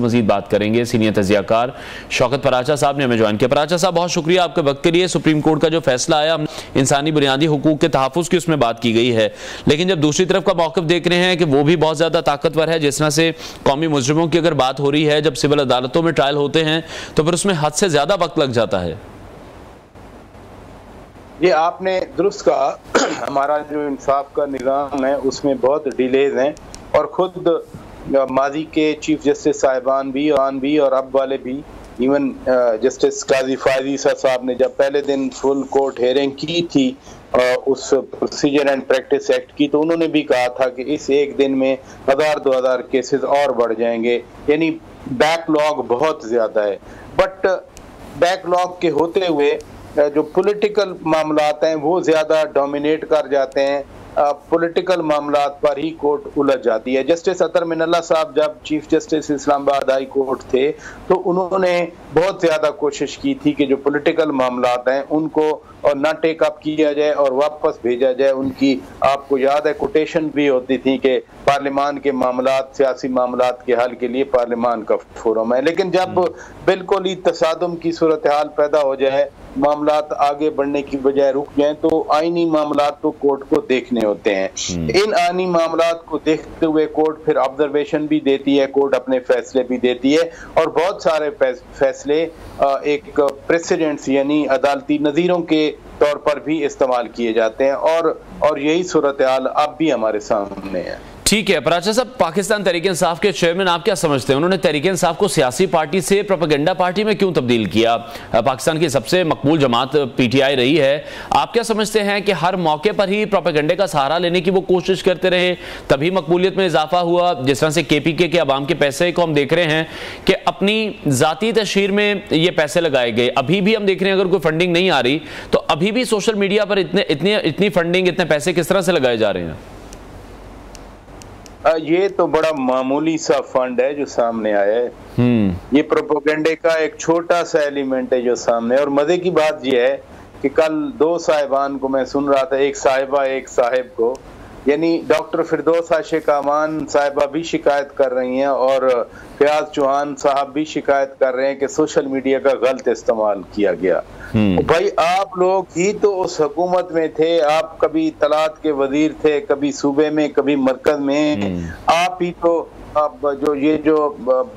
मजीद बात करेंगे। सीनियर तजियाकार शौकत पराचा साहब ने हमें ज्वाइन किया। पराचा साहब, बहुत शुक्रिया आपके वक्त के लिए। सुप्रीम कोर्ट का जो फैसला आया, इंसानी बुनियादी हुकूक के तहफ़्फ़ुज़ की उसमें बात की गई है, लेकिन जब दूसरी तरफ का मौक़िफ़ देख रहे हैं कि वो भी बहुत ज़्यादा ताकतवर है, जिस तरह से कौमी मुजरिमों की अगर बात हो रही है, जब सिविल अदालतों में ट्रायल होते हैं तो फिर उसमें हद से ज़्यादा वक्त लग जाता है। ये आपने दुरुस्त कहा, हमारा जो इंसाफ का निज़ाम है उसमें बहुत डिलेज हैं, और ख़ुद माजी के चीफ जस्टिस साहिबान भी और अब वाले भी, इवन जस्टिस काजी फायजी साहब ने जब पहले दिन फुल कोर्ट हेयरिंग की थी उस प्रोसीजर एंड प्रैक्टिस एक्ट की, तो उन्होंने भी कहा था कि इस एक दिन में 1000-2000 केसेस और बढ़ जाएंगे, यानी बैकलॉग बहुत ज़्यादा है। बट बैकलॉग के होते हुए जो पॉलिटिकल मामलात हैं वो ज़्यादा डोमिनेट कर जाते हैं, पॉलिटिकल मामलात पर ही कोर्ट उलझ जाती है। जस्टिस अतर मिनल्ला साहब जब chief justice Islamabad high court थे तो उन्होंने बहुत ज़्यादा कोशिश की थी कि जो पॉलिटिकल मामलात हैं उनको और ना टेकअप किया जाए और वापस भेजा जाए। उनकी आपको याद है कोटेशन भी होती थी कि पार्लियामान के मामलात, सियासी मामलात के हल के लिए पार्लियामान का फोरम है, लेकिन जब बिल्कुल ही तसादुम की सूरत हाल पैदा हो जाए, मामलात आगे बढ़ने की बजाय रुक जाएं, तो आईनी मामलात तो कोर्ट को देखने होते हैं। इन आईनी मामलात को देखते हुए कोर्ट फिर ऑब्जर्वेशन भी देती है, कोर्ट अपने फैसले भी देती है, और बहुत सारे फैसले एक प्रेसिडेंट्स यानी अदालती नज़ीरों के तौर पर भी इस्तेमाल किए जाते हैं, और यही सूरत हाल अब भी हमारे सामने है। ठीक है पराचा साहब, पाकिस्तान तहरीक इंसाफ के चेयरमैन आप क्या समझते हैं, उन्होंने तहरीक इंसाफ को सियासी पार्टी से प्रोपेगेंडा पार्टी में क्यों तब्दील किया? पाकिस्तान की सबसे मकबूल जमात पीटीआई रही है, आप क्या समझते हैं कि हर मौके पर ही प्रोपेगेंडे का सहारा लेने की वो कोशिश करते रहे, तभी मकबूलियत में इजाफा हुआ? जिस तरह से केपीके के अवाम के पैसे को हम देख रहे हैं कि अपनी जाती तशहीर में ये पैसे लगाए गए, अभी भी हम देख रहे हैं अगर कोई फंडिंग नहीं आ रही तो अभी भी सोशल मीडिया पर इतनी फंडिंग, इतने पैसे किस तरह से लगाए जा रहे हैं? ये तो बड़ा मामूली सा फंड है जो सामने आया है। ये प्रोपेगेंडे का एक छोटा सा एलिमेंट है जो सामने, और मजे की बात ये है कि कल दो साहिबान को मैं सुन रहा था, एक साहिबा एक साहिब को, यानी डॉक्टर फिरदौस आशिक अमान साहिबा भी शिकायत कर रही हैं और फयाज चौहान साहब भी शिकायत कर रहे हैं कि सोशल मीडिया का गलत इस्तेमाल किया गया। भाई आप लोग ही तो उस हुकूमत में थे, आप कभी तलात के वजीर थे, कभी सूबे में कभी मरकज में, आप ही तो अब जो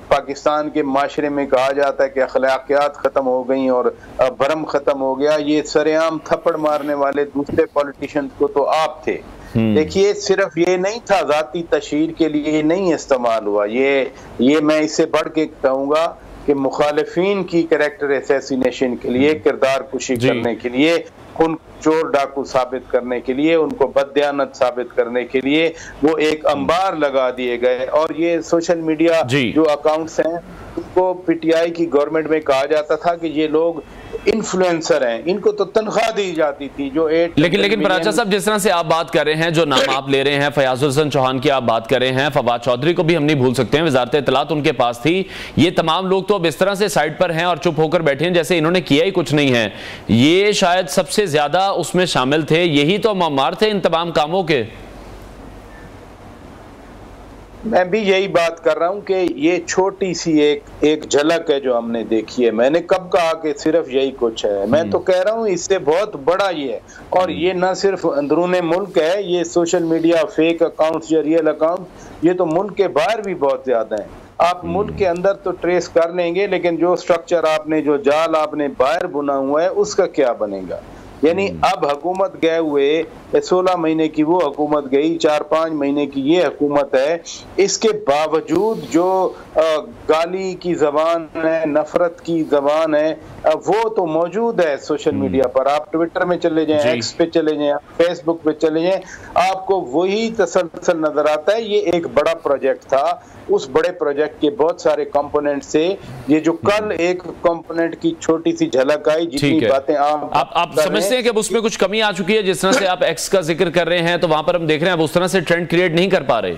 पाकिस्तान के माशरे में कहा जाता है कि अखलाकियात खत्म हो गई और भरम खत्म हो गया, ये सरेआम थप्पड़ मारने वाले दूसरे पॉलिटिशियंस को तो आप थे। देखिए सिर्फ ये नहीं था, जाती तशहीर के लिए नहीं इस्तेमाल हुआ, ये मैं इससे बढ़ के कहूँगा कि मुखालिफिन की कैरेक्टर असैसिनेशन के लिए, किरदार कुशी करने के लिए, उन चोर डाकू साबित करने के लिए, उनको बददियानत साबित करने के लिए वो एक अंबार लगा दिए गए। और ये सोशल मीडिया जो अकाउंट्स हैं उनको पीटीआई की गवर्नमेंट में कहा जाता था कि ये लोग इन्फ्लुएंसर हैं, इनको तो तनख्वाह दी जाती थी जो लेकिन पराचा साहब, जिस तरह से आप बात कर रहे हैं, जो नाम आप ले रहे हैं, फयाज हुसैन चौहान की आप बात कर रहे हैं, फवाद चौधरी को भी हम नहीं भूल सकते हैं, वजारत इत्तलात उनके पास थी, ये तमाम लोग तो अब इस तरह से साइड पर हैं और चुप होकर बैठे हैं जैसे इन्होंने किया ही कुछ नहीं है। ये शायद सबसे ज्यादा उसमें शामिल थे, यही तो मामार थे इन तमाम कामों के। मैं भी यही बात कर रहा हूं कि ये छोटी सी एक झलक है जो हमने देखी है। मैंने कब कहा कि सिर्फ यही कुछ है? मैं तो कह रहा हूं इससे बहुत बड़ा ये है, और ये ना सिर्फ अंदरूने मुल्क है, ये सोशल मीडिया फेक अकाउंट्स या रियल अकाउंट, ये तो मुल्क के बाहर भी बहुत ज्यादा है। आप मुल्क के अंदर तो ट्रेस कर लेंगे, लेकिन जो स्ट्रक्चर आपने, जो जाल आपने बाहर बुना हुआ है, उसका क्या बनेगा? यानी अब हुकूमत गए हुए 16 महीने की वो हुकूमत गई, 4-5 महीने की ये हुकूमत है, इसके बावजूद जो गाली की जबान है, नफरत की जबान है, वो तो मौजूद है सोशल मीडिया पर। आप ट्विटर में चले जाएं, एक्स पे चले जाएं, फेसबुक पे चले जाएं, आपको वही तसलसल नजर आता है। ये एक बड़ा प्रोजेक्ट था, उस बड़े प्रोजेक्ट के बहुत सारे कंपोनेंट से ये जो कल एक कंपोनेंट की छोटी सी झलक आई, जितनी बातें आप समझते हैं कि अब उसमें कुछ कमी आ चुकी है? जिस तरह से आप एक्स का जिक्र कर रहे हैं तो वहां पर हम देख रहे हैं अब उस तरह से ट्रेंड क्रिएट नहीं कर पा रहे,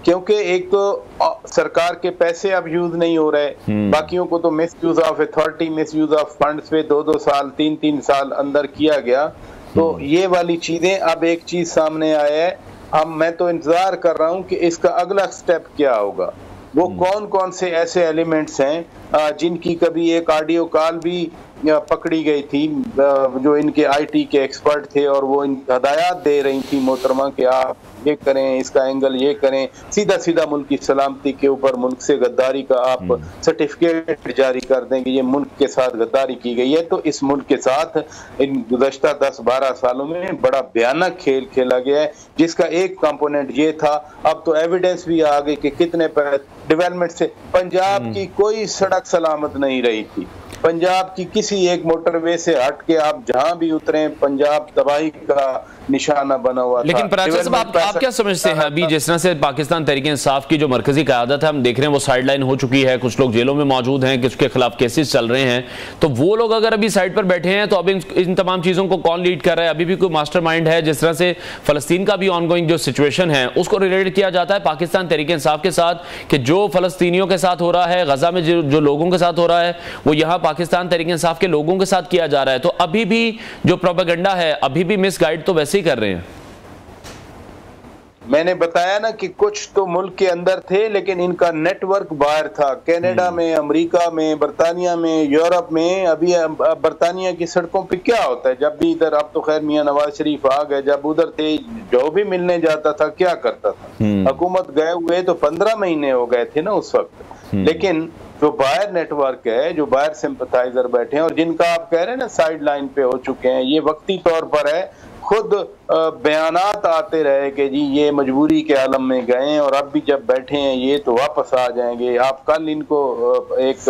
क्योंकि एक तो सरकार के पैसे अब यूज नहीं हो रहे, बाकियों को तो miss use of authority, miss use of funds पे 2-2 साल 3-3 साल अंदर किया गया। तो ये वाली चीजें, अब एक चीज सामने आया है, अब मैं तो इंतजार कर रहा हूं कि इसका अगला स्टेप क्या होगा। वो कौन कौन से ऐसे एलिमेंट्स हैं जिनकी कभी एक ऑडियो कॉल भी पकड़ी गई थी, जो इनके आईटी के एक्सपर्ट थे और वो हदायत दे रही थी मोहतरमा कि आप ये करें, इसका एंगल ये करें, सीधा सीधा मुल्क की सलामती के ऊपर मुल्क से गद्दारी का आप सर्टिफिकेट जारी कर दें कि ये मुल्क के साथ गद्दारी की गई है। तो इस मुल्क के साथ इन गुज़श्ता 10-12 सालों में बड़ा भयानक खेल खेला गया है, जिसका एक कंपोनेंट ये था। अब तो एविडेंस भी आ गई कि कितने डेवलपमेंट से पंजाब की कोई सड़क सलामत नहीं रही थी। पंजाब की किसी एक मोटरवे से हट के आप जहां भी उतरे, पंजाब तबाही का निशाना बना हुआ था। लेकिन पराचा साहब, आप क्या समझते हैं, अभी जिस तरह से पाकिस्तान तहरीक इंसाफ की जो मरकजी क़यादत है हम देख रहे हैं वो साइड लाइन हो चुकी है, कुछ लोग जेलों में मौजूद हैं, किसके खिलाफ केसेस चल रहे हैं, तो वो लोग अगर अभी साइड पर बैठे हैं तो अब इन तमाम चीज़ों को कौन लीड कर रहा है? अभी भी कोई मास्टरमाइंड है? जिस तरह से फ़लस्तीन का भी ऑनगोइंग जो सिचुएशन है उसको रिलेटेड किया जाता है पाकिस्तान तहरीक इंसाफ के साथ कि जो फ़लस्तीनियों के साथ हो रहा है, गजा में जो लोगों के साथ हो रहा है वो यहाँ पाकिस्तान तहरीक इंसाफ के लोगों के साथ किया जा रहा है। तो अभी भी जो प्रोपेगेंडा है अभी भी मिसगाइड तो वैसे ही कर रहे हैं। मैंने बताया ना कि कुछ तो मुल्क के अंदर थे लेकिन इनका नेटवर्क बाहर था, कनाडा में, अमेरिका में, बरतानिया में, यूरोप में। अभी बरतानिया की सड़कों पे क्या होता है जब भी इधर, अब तो खैर मियां नवाज शरीफ आ गए, जब उधर थे जो भी मिलने जाता था क्या करता था? हुकूमत गए हुए तो 15 महीने हो गए थे ना उस वक्त। लेकिन जो बाहर नेटवर्क है, जो बाहर सिंपथाइजर बैठे हैं और जिनका आप कह रहे हैं ना साइड लाइन पे हो चुके हैं, ये वक्ती तौर पर है। खुद बयानात आते रहे कि जी ये मजबूरी के आलम में गए और अब भी जब बैठे हैं ये तो वापस आ जाएंगे। आप कल इनको एक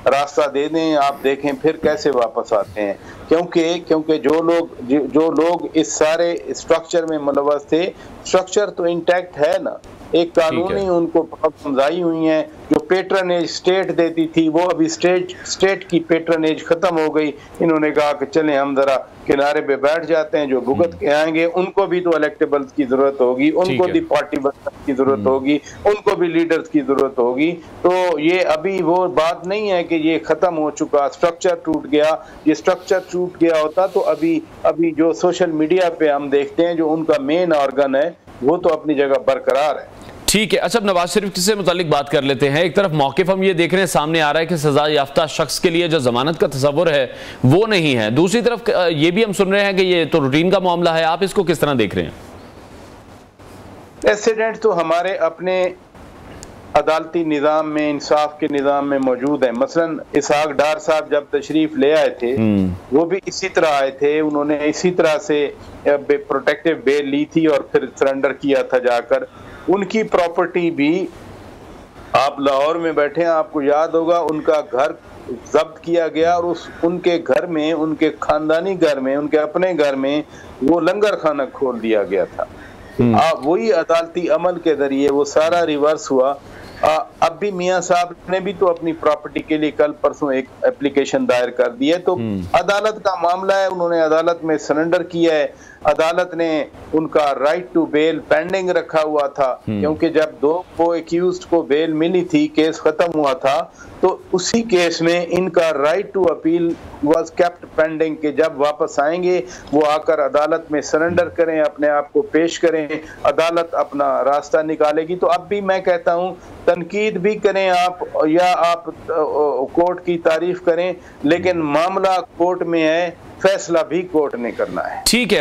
रास्ता दे दें, आप देखें फिर कैसे वापस आते हैं। क्योंकि जो लोग इस सारे स्ट्रक्चर में मुलव्वस थे, स्ट्रक्चर तो इंटैक्ट है ना, एक कानूनी उनको समझाई हुई है। जो पेट्रनेज स्टेट देती थी वो अभी स्टेट की पेट्रनेज खत्म हो गई। इन्होंने कहा कि चलें हम जरा किनारे पे बैठ जाते हैं, जो भुगत के आएंगे उनको भी तो इलेक्टेबल्स की जरूरत होगी, उनको भी पार्टी बनने की जरूरत होगी, उनको भी लीडर्स की जरूरत होगी। तो ये अभी वो बात नहीं है कि ये खत्म हो चुका, स्ट्रक्चर टूट गया। ये स्ट्रक्चर टूट गया होता तो अभी जो सोशल मीडिया पे हम देखते हैं जो उनका मेन ऑर्गन है वो तो अपनी जगह बरकरार है। ठीक है। अच्छा, नवाज शरीफ से मुतालिक बात कर लेते हैं। एक तरफ मौक़िफ़ हम ये देख रहे हैं सामने आ रहा है कि सजा याफ्ता शख्स के लिए जो जमानत का तस्वुर है वो नहीं है, दूसरी तरफ ये भी हम सुन रहे हैं कि ये तो रूटीन का मामला है। आप इसको किस तरह देख रहे हैं? प्रेसिडेंट तो हमारे अपने अदालती निज़ाम में, इंसाफ के निज़ाम में मौजूद है। मसलन इसहाक डार साहब जब तशरीफ ले आए थे वो भी इसी तरह आए थे, उन्होंने इसी तरह से प्रोटेक्टिव बेल ली थी और फिर सरेंडर किया था जाकर। उनकी प्रॉपर्टी भी, आप लाहौर में बैठे हैं, आपको याद होगा उनका घर जब्त किया गया और उनके घर में, उनके खानदानी घर में, उनके अपने घर में वो लंगर खाना खोल दिया गया था। वही अदालती अमल के जरिए वो सारा रिवर्स हुआ। अब भी मियां साहब ने भी तो अपनी प्रॉपर्टी के लिए कल परसों एक एप्लीकेशन दायर कर दी है। तो अदालत का मामला है, उन्होंने अदालत में सरेंडर किया है। अदालत ने उनका राइट टू बेल पेंडिंग रखा हुआ था, क्योंकि जब दो को एक्यूज्ड को बेल मिली थी, केस खत्म हुआ था, तो उसी केस में इनका right to appeal was kept pending के जब वापस आएंगे वो आकर अदालत में सरेंडर करें, अपने आप को पेश करें, अदालत अपना रास्ता निकालेगी। तो अब भी मैं कहता हूं तनकीद भी करें आप या आप कोर्ट की तारीफ करें, लेकिन मामला कोर्ट में है, फैसला भी कोर्ट ने करना है। ठीक है।